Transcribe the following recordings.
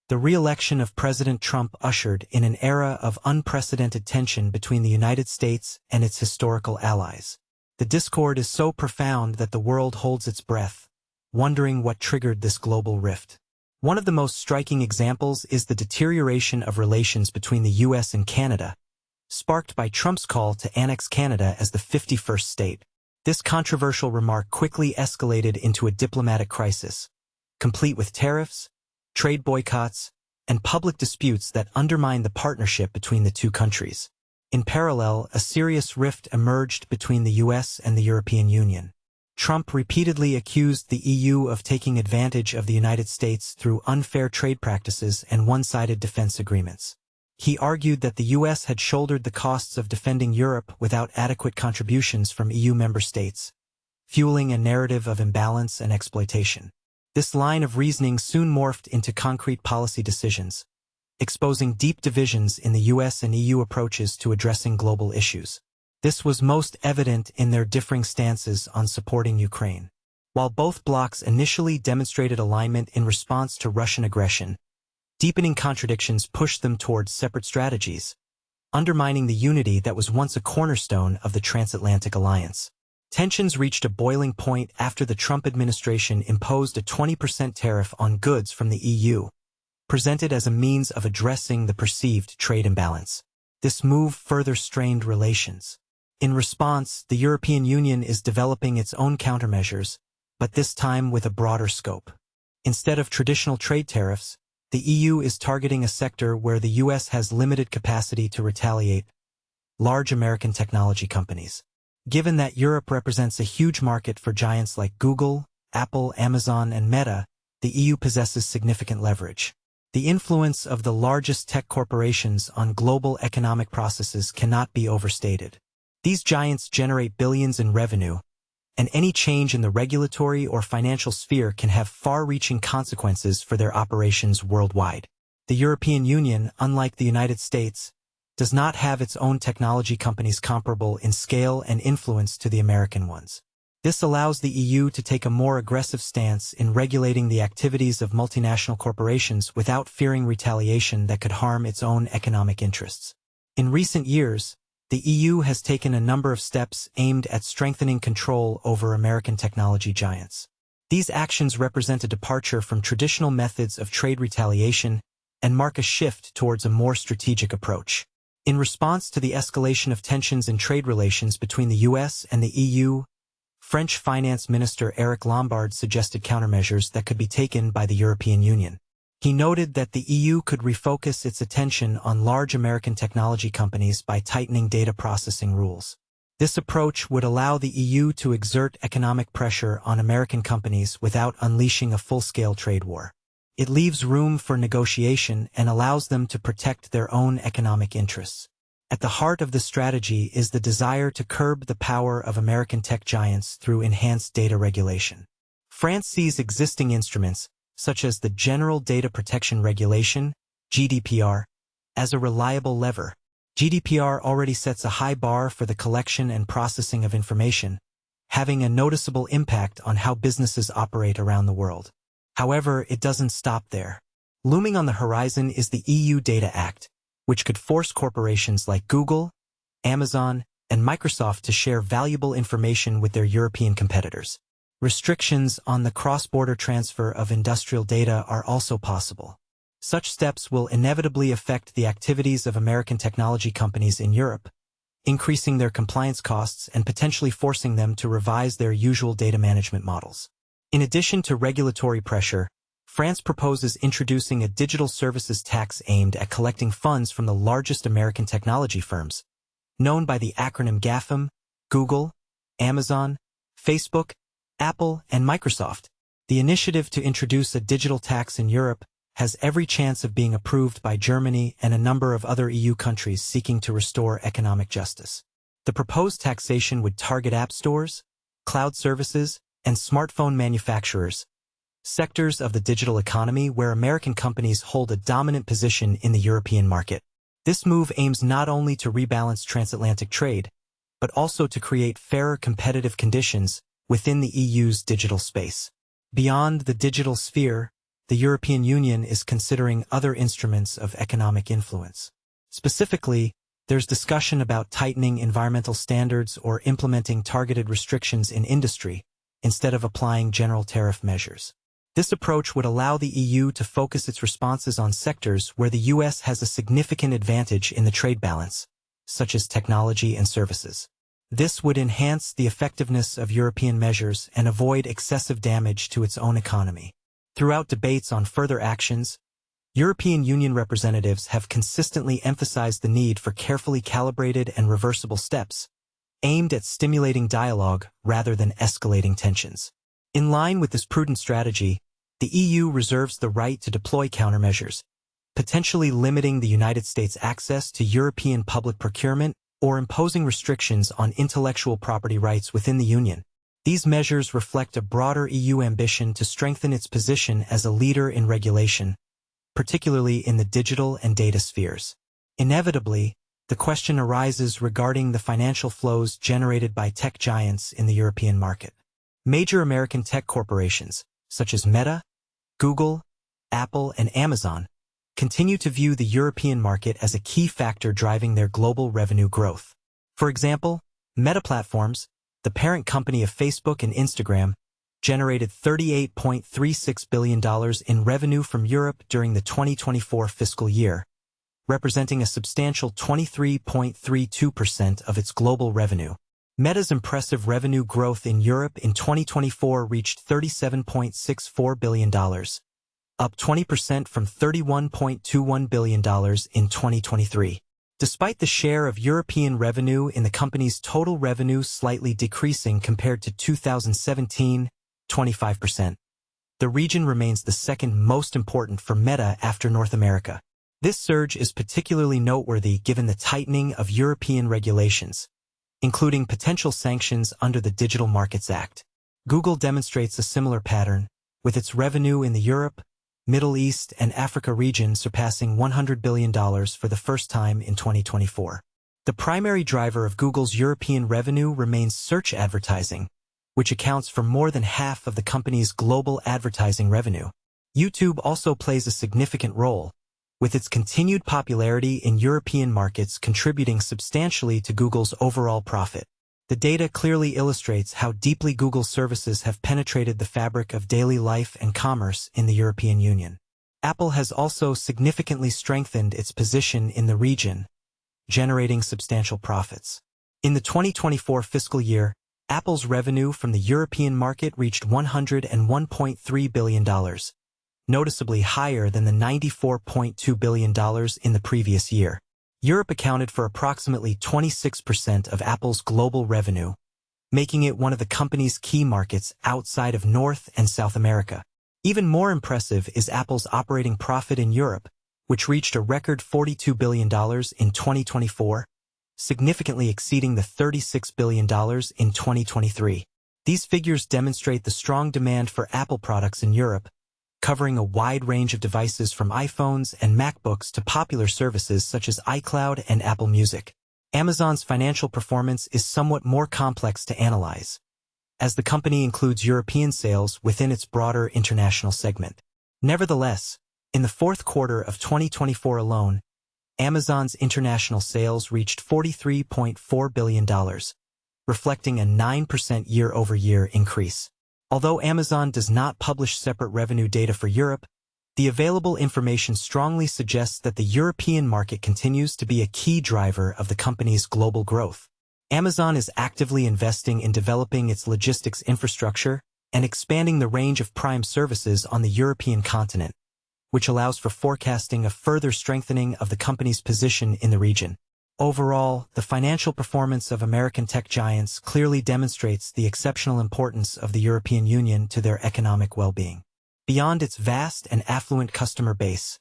The re-election of President Trump ushered in an era of unprecedented tension between the United States and its historical allies. The discord is so profound that the world holds its breath, wondering what triggered this global rift. One of the most striking examples is the deterioration of relations between the U.S. and Canada, sparked by Trump's call to annex Canada as the 51st state. This controversial remark quickly escalated into a diplomatic crisis, complete with tariffs, trade boycotts, and public disputes that undermine the partnership between the two countries. In parallel, a serious rift emerged between the U.S. and the European Union. Trump repeatedly accused the EU of taking advantage of the United States through unfair trade practices and one-sided defense agreements. He argued that the U.S. had shouldered the costs of defending Europe without adequate contributions from EU member states, fueling a narrative of imbalance and exploitation. This line of reasoning soon morphed into concrete policy decisions, exposing deep divisions in the U.S. and EU approaches to addressing global issues. This was most evident in their differing stances on supporting Ukraine. While both blocs initially demonstrated alignment in response to Russian aggression, deepening contradictions pushed them towards separate strategies, undermining the unity that was once a cornerstone of the transatlantic alliance. Tensions reached a boiling point after the Trump administration imposed a 20% tariff on goods from the EU, presented as a means of addressing the perceived trade imbalance. This move further strained relations. In response, the European Union is developing its own countermeasures, but this time with a broader scope. Instead of traditional trade tariffs, the EU is targeting a sector where the US has limited capacity to retaliate: large American technology companies. Given that Europe represents a huge market for giants like Google, Apple, Amazon, and Meta, the EU possesses significant leverage. The influence of the largest tech corporations on global economic processes cannot be overstated. These giants generate billions in revenue, and any change in the regulatory or financial sphere can have far-reaching consequences for their operations worldwide. The European Union, unlike the United States, does not have its own technology companies comparable in scale and influence to the American ones. This allows the EU to take a more aggressive stance in regulating the activities of multinational corporations without fearing retaliation that could harm its own economic interests. In recent years, the EU has taken a number of steps aimed at strengthening control over American technology giants. These actions represent a departure from traditional methods of trade retaliation and mark a shift towards a more strategic approach. In response to the escalation of tensions in trade relations between the US and the EU, French Finance Minister Eric Lombard suggested countermeasures that could be taken by the European Union. He noted that the EU could refocus its attention on large American technology companies by tightening data processing rules. This approach would allow the EU to exert economic pressure on American companies without unleashing a full-scale trade war. It leaves room for negotiation and allows them to protect their own economic interests. At the heart of the strategy is the desire to curb the power of American tech giants through enhanced data regulation. France sees existing instruments, such as the General Data Protection Regulation, GDPR, as a reliable lever. GDPR already sets a high bar for the collection and processing of information, having a noticeable impact on how businesses operate around the world. However, it doesn't stop there. Looming on the horizon is the EU Data Act, which could force corporations like Google, Amazon, and Microsoft to share valuable information with their European competitors. Restrictions on the cross-border transfer of industrial data are also possible. Such steps will inevitably affect the activities of American technology companies in Europe, increasing their compliance costs and potentially forcing them to revise their usual data management models. In addition to regulatory pressure, France proposes introducing a digital services tax aimed at collecting funds from the largest American technology firms, known by the acronym GAFAM: Google, Amazon, Facebook, Apple, and Microsoft. The initiative to introduce a digital tax in Europe has every chance of being approved by Germany and a number of other EU countries seeking to restore economic justice. The proposed taxation would target app stores, cloud services, and smartphone manufacturers, sectors of the digital economy where American companies hold a dominant position in the European market. This move aims not only to rebalance transatlantic trade, but also to create fairer competitive conditions within the EU's digital space. Beyond the digital sphere, the European Union is considering other instruments of economic influence. Specifically, there's discussion about tightening environmental standards or implementing targeted restrictions in industry, instead of applying general tariff measures. This approach would allow the EU to focus its responses on sectors where the US has a significant advantage in the trade balance, such as technology and services. This would enhance the effectiveness of European measures and avoid excessive damage to its own economy. Throughout debates on further actions, European Union representatives have consistently emphasized the need for carefully calibrated and reversible steps, aimed at stimulating dialogue rather than escalating tensions. In line with this prudent strategy, the EU reserves the right to deploy countermeasures, potentially limiting the United States' access to European public procurement or imposing restrictions on intellectual property rights within the Union. These measures reflect a broader EU ambition to strengthen its position as a leader in regulation, particularly in the digital and data spheres. Inevitably, the question arises regarding the financial flows generated by tech giants in the European market. Major American tech corporations, such as Meta, Google, Apple, and Amazon, continue to view the European market as a key factor driving their global revenue growth. For example, Meta Platforms, the parent company of Facebook and Instagram, generated $38.36 billion in revenue from Europe during the 2024 fiscal year, representing a substantial 23.32% of its global revenue. Meta's impressive revenue growth in Europe in 2024 reached $37.64 billion, up 20% from $31.21 billion in 2023. Despite the share of European revenue in the company's total revenue slightly decreasing compared to 2017, 25%, the region remains the second most important for Meta after North America. This surge is particularly noteworthy given the tightening of European regulations, including potential sanctions under the Digital Markets Act. Google demonstrates a similar pattern, with its revenue in the Europe, Middle East, and Africa region surpassing $100 billion for the first time in 2024. The primary driver of Google's European revenue remains search advertising, which accounts for more than half of the company's global advertising revenue. YouTube also plays a significant role, with its continued popularity in European markets contributing substantially to Google's overall profit. The data clearly illustrates how deeply Google's services have penetrated the fabric of daily life and commerce in the European Union. Apple has also significantly strengthened its position in the region, generating substantial profits. In the 2024 fiscal year, Apple's revenue from the European market reached $101.3 billion, noticeably higher than the $94.2 billion in the previous year. Europe accounted for approximately 26% of Apple's global revenue, making it one of the company's key markets outside of North and South America. Even more impressive is Apple's operating profit in Europe, which reached a record $42 billion in 2024, significantly exceeding the $36 billion in 2023. These figures demonstrate the strong demand for Apple products in Europe, covering a wide range of devices from iPhones and MacBooks to popular services such as iCloud and Apple Music. Amazon's financial performance is somewhat more complex to analyze, as the company includes European sales within its broader international segment. Nevertheless, in the fourth quarter of 2024 alone, Amazon's international sales reached $43.4 billion, reflecting a 9% year-over-year increase. Although Amazon does not publish separate revenue data for Europe, the available information strongly suggests that the European market continues to be a key driver of the company's global growth. Amazon is actively investing in developing its logistics infrastructure and expanding the range of Prime services on the European continent, which allows for forecasting a further strengthening of the company's position in the region. Overall, the financial performance of American tech giants clearly demonstrates the exceptional importance of the European Union to their economic well-being. Beyond its vast and affluent customer base,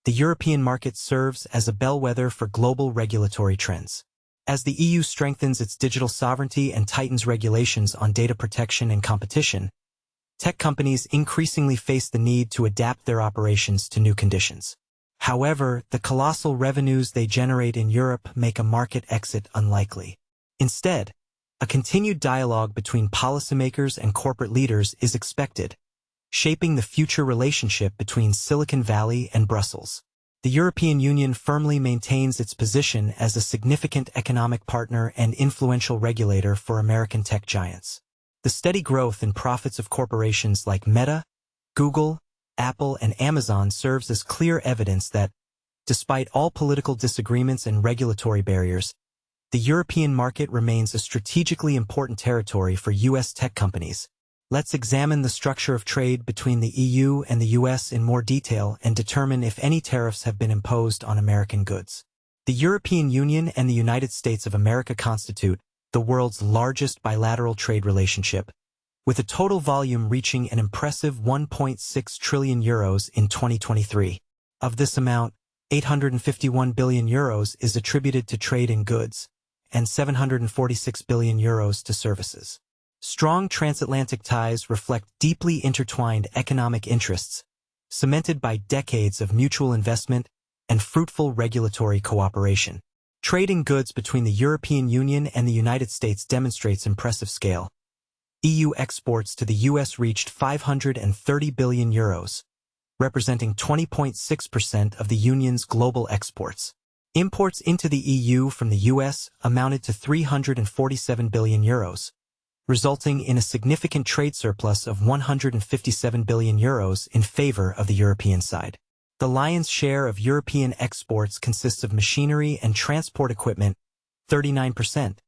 the European market serves as a bellwether for global regulatory trends. As the EU strengthens its digital sovereignty and tightens regulations on data protection and competition, tech companies increasingly face the need to adapt their operations to new conditions. However, the colossal revenues they generate in Europe make a market exit unlikely. Instead, a continued dialogue between policymakers and corporate leaders is expected, shaping the future relationship between Silicon Valley and Brussels. The European Union firmly maintains its position as a significant economic partner and influential regulator for American tech giants. The steady growth in profits of corporations like Meta, Google, Apple, and Amazon serves as clear evidence that, despite all political disagreements and regulatory barriers, the European market remains a strategically important territory for U.S. tech companies. Let's examine the structure of trade between the EU and the U.S. in more detail and determine if any tariffs have been imposed on American goods. The European Union and the United States of America constitute the world's largest bilateral trade relationship, with a total volume reaching an impressive 1.6 trillion euros in 2023. Of this amount, 851 billion euros is attributed to trade in goods, and 746 billion euros to services. Strong transatlantic ties reflect deeply intertwined economic interests, cemented by decades of mutual investment and fruitful regulatory cooperation. Trade in goods between the European Union and the United States demonstrates impressive scale. EU exports to the U.S. reached 530 billion euros, representing 20.6% of the Union's global exports. Imports into the EU from the U.S. amounted to 347 billion euros, resulting in a significant trade surplus of 157 billion euros in favor of the European side. The lion's share of European exports consists of machinery and transport equipment, 39%,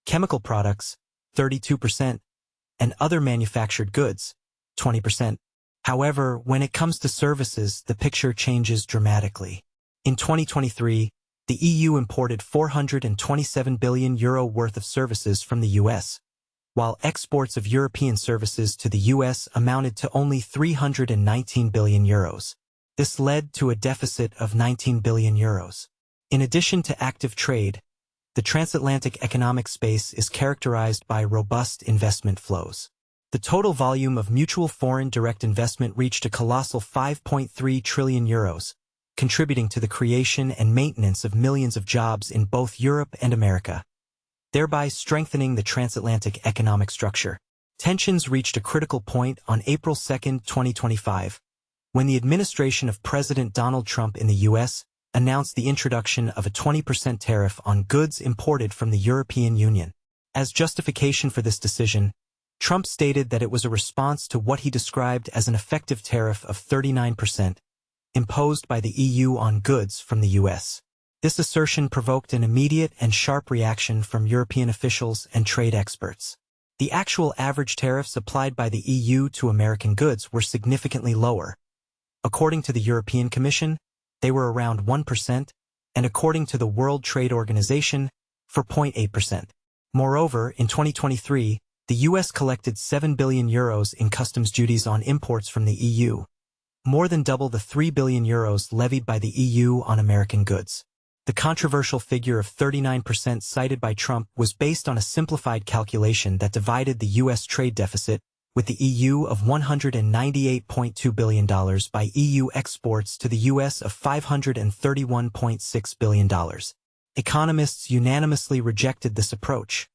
chemical products, 32%, and other manufactured goods, 20%. However, when it comes to services, the picture changes dramatically. In 2023, the EU imported 427 billion euro worth of services from the US, while exports of European services to the US amounted to only 319 billion euros. This led to a deficit of 19 billion euros. In addition to active trade, the transatlantic economic space is characterized by robust investment flows. The total volume of mutual foreign direct investment reached a colossal 5.3 trillion euros, contributing to the creation and maintenance of millions of jobs in both Europe and America, thereby strengthening the transatlantic economic structure. Tensions reached a critical point on April 2, 2025, when the administration of President Donald Trump in the U.S. announced the introduction of a 20% tariff on goods imported from the European Union. As justification for this decision, Trump stated that it was a response to what he described as an effective tariff of 39% imposed by the EU on goods from the U.S. This assertion provoked an immediate and sharp reaction from European officials and trade experts. The actual average tariffs applied by the EU to American goods were significantly lower. According to the European Commission, they were around 1%, and according to the World Trade Organization, 4.8%. Moreover, in 2023, the U.S. collected 7 billion euros in customs duties on imports from the EU, more than double the 3 billion euros levied by the EU on American goods. The controversial figure of 39% cited by Trump was based on a simplified calculation that divided the U.S. trade deficit with the EU of $198.2 billion by EU exports to the U.S. of $531.6 billion. Economists unanimously rejected this approach,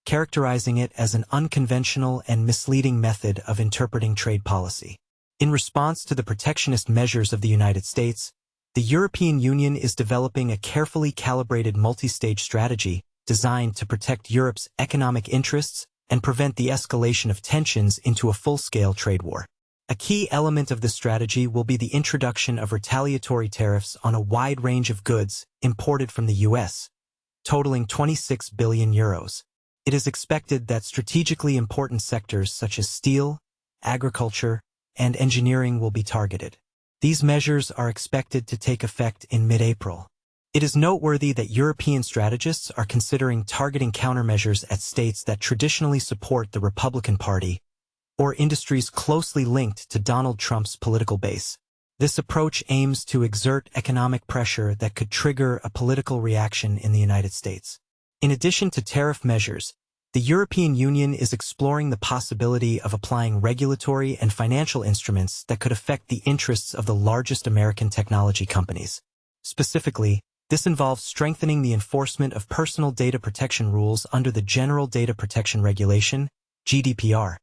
characterizing it as an unconventional and misleading method of interpreting trade policy. In response to the protectionist measures of the United States, the European Union is developing a carefully calibrated multi-stage strategy designed to protect Europe's economic interests and prevent the escalation of tensions into a full-scale trade war. A key element of this strategy will be the introduction of retaliatory tariffs on a wide range of goods imported from the U.S., totaling 26 billion euros. It is expected that strategically important sectors such as steel, agriculture, and engineering will be targeted. These measures are expected to take effect in mid-April. It is noteworthy that European strategists are considering targeting countermeasures at states that traditionally support the Republican Party or industries closely linked to Donald Trump's political base. This approach aims to exert economic pressure that could trigger a political reaction in the United States. In addition to tariff measures, the European Union is exploring the possibility of applying regulatory and financial instruments that could affect the interests of the largest American technology companies. Specifically, this involves strengthening the enforcement of personal data protection rules under the General Data Protection Regulation, GDPR,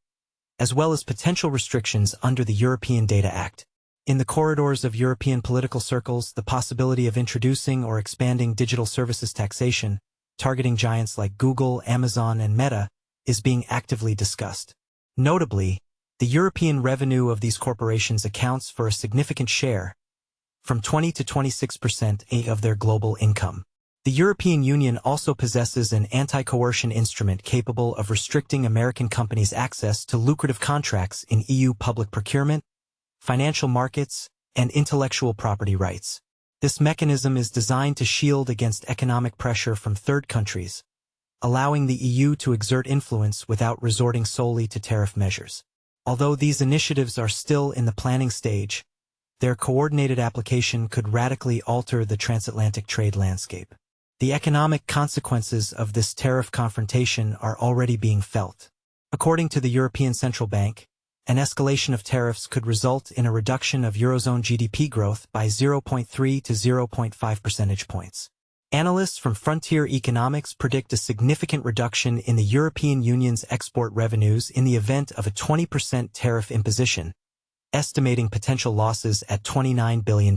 as well as potential restrictions under the European Data Act. In the corridors of European political circles, the possibility of introducing or expanding digital services taxation, targeting giants like Google, Amazon, and Meta, is being actively discussed. Notably, the European revenue of these corporations accounts for a significant share, from 20 to 26% of their global income. The European Union also possesses an anti-coercion instrument capable of restricting American companies' access to lucrative contracts in EU public procurement, financial markets, and intellectual property rights. This mechanism is designed to shield against economic pressure from third countries, allowing the EU to exert influence without resorting solely to tariff measures. Although these initiatives are still in the planning stage, their coordinated application could radically alter the transatlantic trade landscape. The economic consequences of this tariff confrontation are already being felt. According to the European Central Bank, an escalation of tariffs could result in a reduction of Eurozone GDP growth by 0.3 to 0.5 percentage points. Analysts from Frontier Economics predict a significant reduction in the European Union's export revenues in the event of a 20% tariff imposition, estimating potential losses at $29 billion.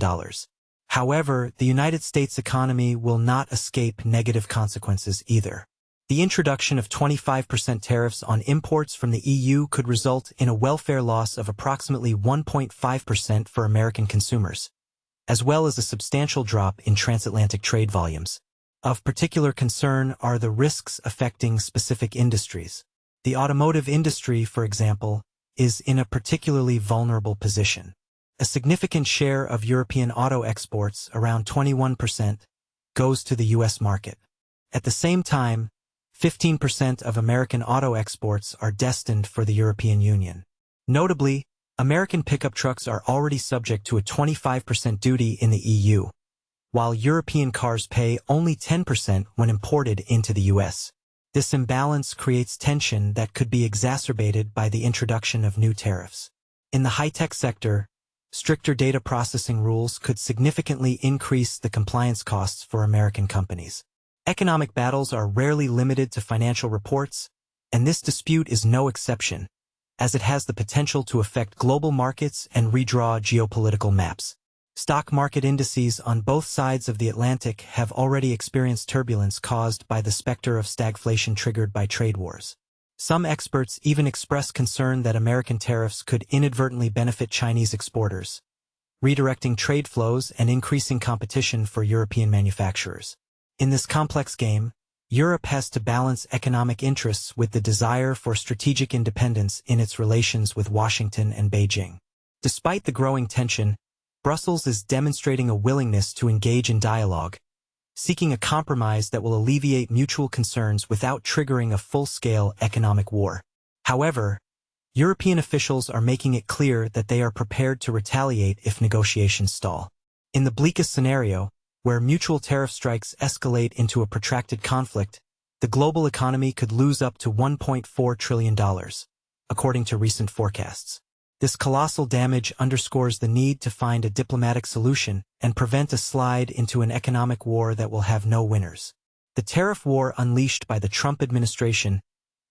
However, the United States economy will not escape negative consequences either. The introduction of 25% tariffs on imports from the EU could result in a welfare loss of approximately 1.5% for American consumers, as well as a substantial drop in transatlantic trade volumes. Of particular concern are the risks affecting specific industries. The automotive industry, for example, is in a particularly vulnerable position. A significant share of European auto exports, around 21%, goes to the U.S. market. At the same time, 15% of American auto exports are destined for the European Union. Notably, American pickup trucks are already subject to a 25% duty in the EU, while European cars pay only 10% when imported into the U.S. This imbalance creates tension that could be exacerbated by the introduction of new tariffs. In the high-tech sector, stricter data processing rules could significantly increase the compliance costs for American companies. Economic battles are rarely limited to financial reports, and this dispute is no exception, as it has the potential to affect global markets and redraw geopolitical maps. Stock market indices on both sides of the Atlantic have already experienced turbulence caused by the specter of stagflation triggered by trade wars. Some experts even express concern that American tariffs could inadvertently benefit Chinese exporters, redirecting trade flows and increasing competition for European manufacturers. In this complex game, Europe has to balance economic interests with the desire for strategic independence in its relations with Washington and Beijing. Despite the growing tension, Brussels is demonstrating a willingness to engage in dialogue, seeking a compromise that will alleviate mutual concerns without triggering a full-scale economic war. However, European officials are making it clear that they are prepared to retaliate if negotiations stall. In the bleakest scenario, where mutual tariff strikes escalate into a protracted conflict, the global economy could lose up to $1.4 trillion, according to recent forecasts. This colossal damage underscores the need to find a diplomatic solution and prevent a slide into an economic war that will have no winners. The tariff war unleashed by the Trump administration,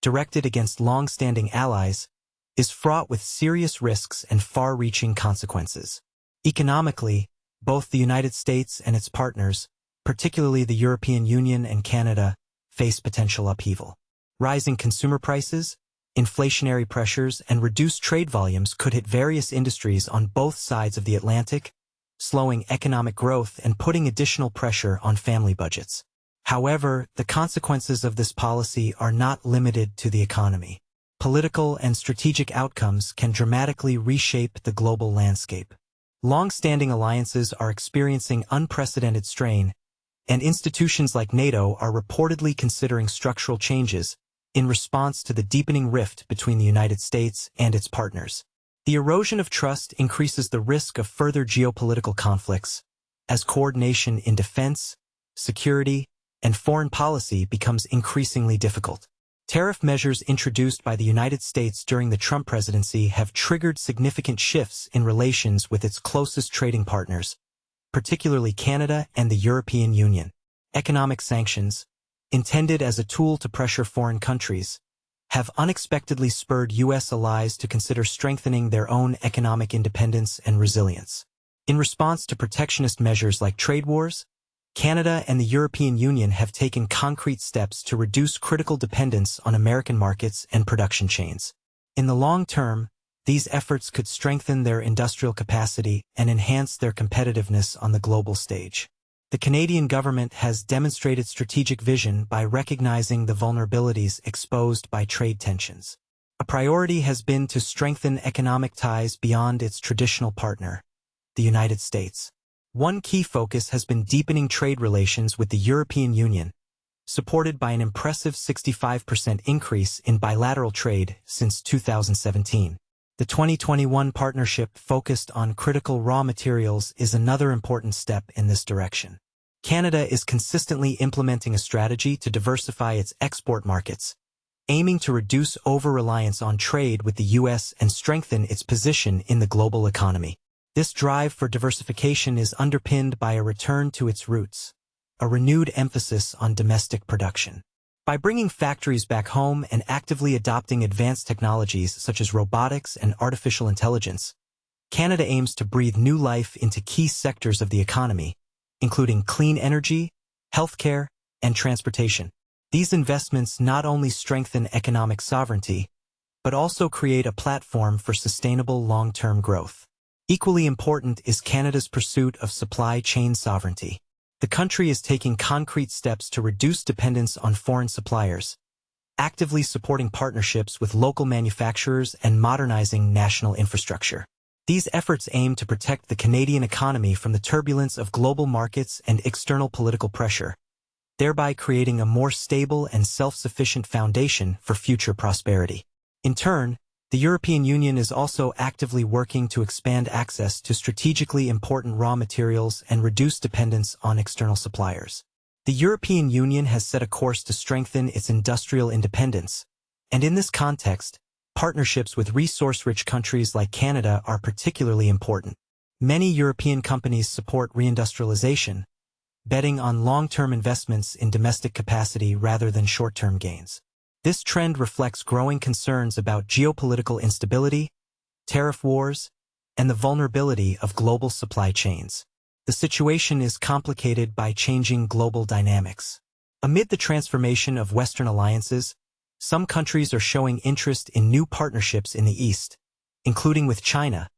directed against long-standing allies, is fraught with serious risks and far-reaching consequences. Economically, both the United States and its partners, particularly the European Union and Canada, face potential upheaval. Rising consumer prices, inflationary pressures, and reduced trade volumes could hit various industries on both sides of the Atlantic, slowing economic growth and putting additional pressure on family budgets. However, the consequences of this policy are not limited to the economy. Political and strategic outcomes can dramatically reshape the global landscape. Long-standing alliances are experiencing unprecedented strain, and institutions like NATO are reportedly considering structural changes in response to the deepening rift between the United States and its partners. The erosion of trust increases the risk of further geopolitical conflicts, as coordination in defense, security, and foreign policy becomes increasingly difficult. Tariff measures introduced by the United States during the Trump presidency have triggered significant shifts in relations with its closest trading partners, particularly Canada and the European Union. Economic sanctions, intended as a tool to pressure foreign countries, have unexpectedly spurred U.S. allies to consider strengthening their own economic independence and resilience. In response to protectionist measures like trade wars, Canada and the European Union have taken concrete steps to reduce critical dependence on American markets and production chains. In the long term, these efforts could strengthen their industrial capacity and enhance their competitiveness on the global stage. The Canadian government has demonstrated strategic vision by recognizing the vulnerabilities exposed by trade tensions. A priority has been to strengthen economic ties beyond its traditional partner, the United States. One key focus has been deepening trade relations with the European Union, supported by an impressive 65% increase in bilateral trade since 2017. The 2021 partnership focused on critical raw materials is another important step in this direction. Canada is consistently implementing a strategy to diversify its export markets, aiming to reduce over-reliance on trade with the U.S. and strengthen its position in the global economy. This drive for diversification is underpinned by a return to its roots, a renewed emphasis on domestic production. By bringing factories back home and actively adopting advanced technologies such as robotics and artificial intelligence, Canada aims to breathe new life into key sectors of the economy, including clean energy, healthcare, and transportation. These investments not only strengthen economic sovereignty, but also create a platform for sustainable long-term growth. Equally important is Canada's pursuit of supply chain sovereignty. The country is taking concrete steps to reduce dependence on foreign suppliers, actively supporting partnerships with local manufacturers and modernizing national infrastructure. These efforts aim to protect the Canadian economy from the turbulence of global markets and external political pressure, thereby creating a more stable and self-sufficient foundation for future prosperity. In turn, the European Union is also actively working to expand access to strategically important raw materials and reduce dependence on external suppliers. The European Union has set a course to strengthen its industrial independence, and in this context, partnerships with resource-rich countries like Canada are particularly important. Many European companies support reindustrialization, betting on long-term investments in domestic capacity rather than short-term gains. This trend reflects growing concerns about geopolitical instability, tariff wars, and the vulnerability of global supply chains. The situation is complicated by changing global dynamics. Amid the transformation of Western alliances, some countries are showing interest in new partnerships in the East, including with China,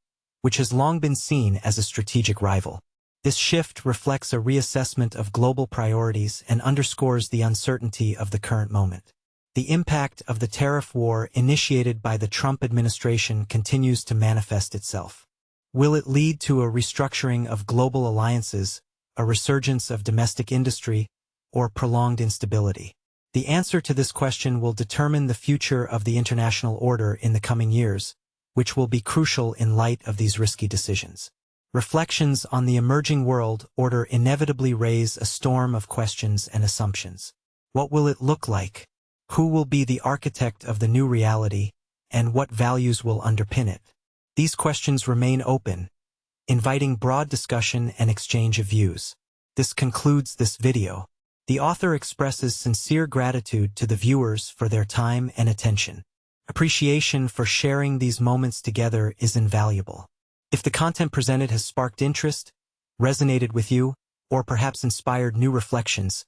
which has long been seen as a strategic rival. This shift reflects a reassessment of global priorities and underscores the uncertainty of the current moment. The impact of the tariff war initiated by the Trump administration continues to manifest itself. Will it lead to a restructuring of global alliances, a resurgence of domestic industry, or prolonged instability? The answer to this question will determine the future of the international order in the coming years, which will be crucial in light of these risky decisions. Reflections on the emerging world order inevitably raise a storm of questions and assumptions. What will it look like? Who will be the architect of the new reality, and what values will underpin it? These questions remain open, inviting broad discussion and exchange of views. This concludes this video. The author expresses sincere gratitude to the viewers for their time and attention. Appreciation for sharing these moments together is invaluable. If the content presented has sparked interest, resonated with you, or perhaps inspired new reflections,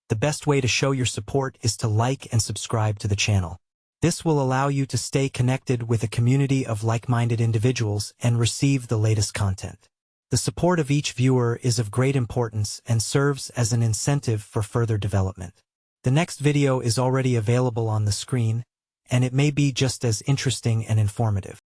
the best way to show your support is to like and subscribe to the channel. This will allow you to stay connected with a community of like-minded individuals and receive the latest content. The support of each viewer is of great importance and serves as an incentive for further development. The next video is already available on the screen, and it may be just as interesting and informative.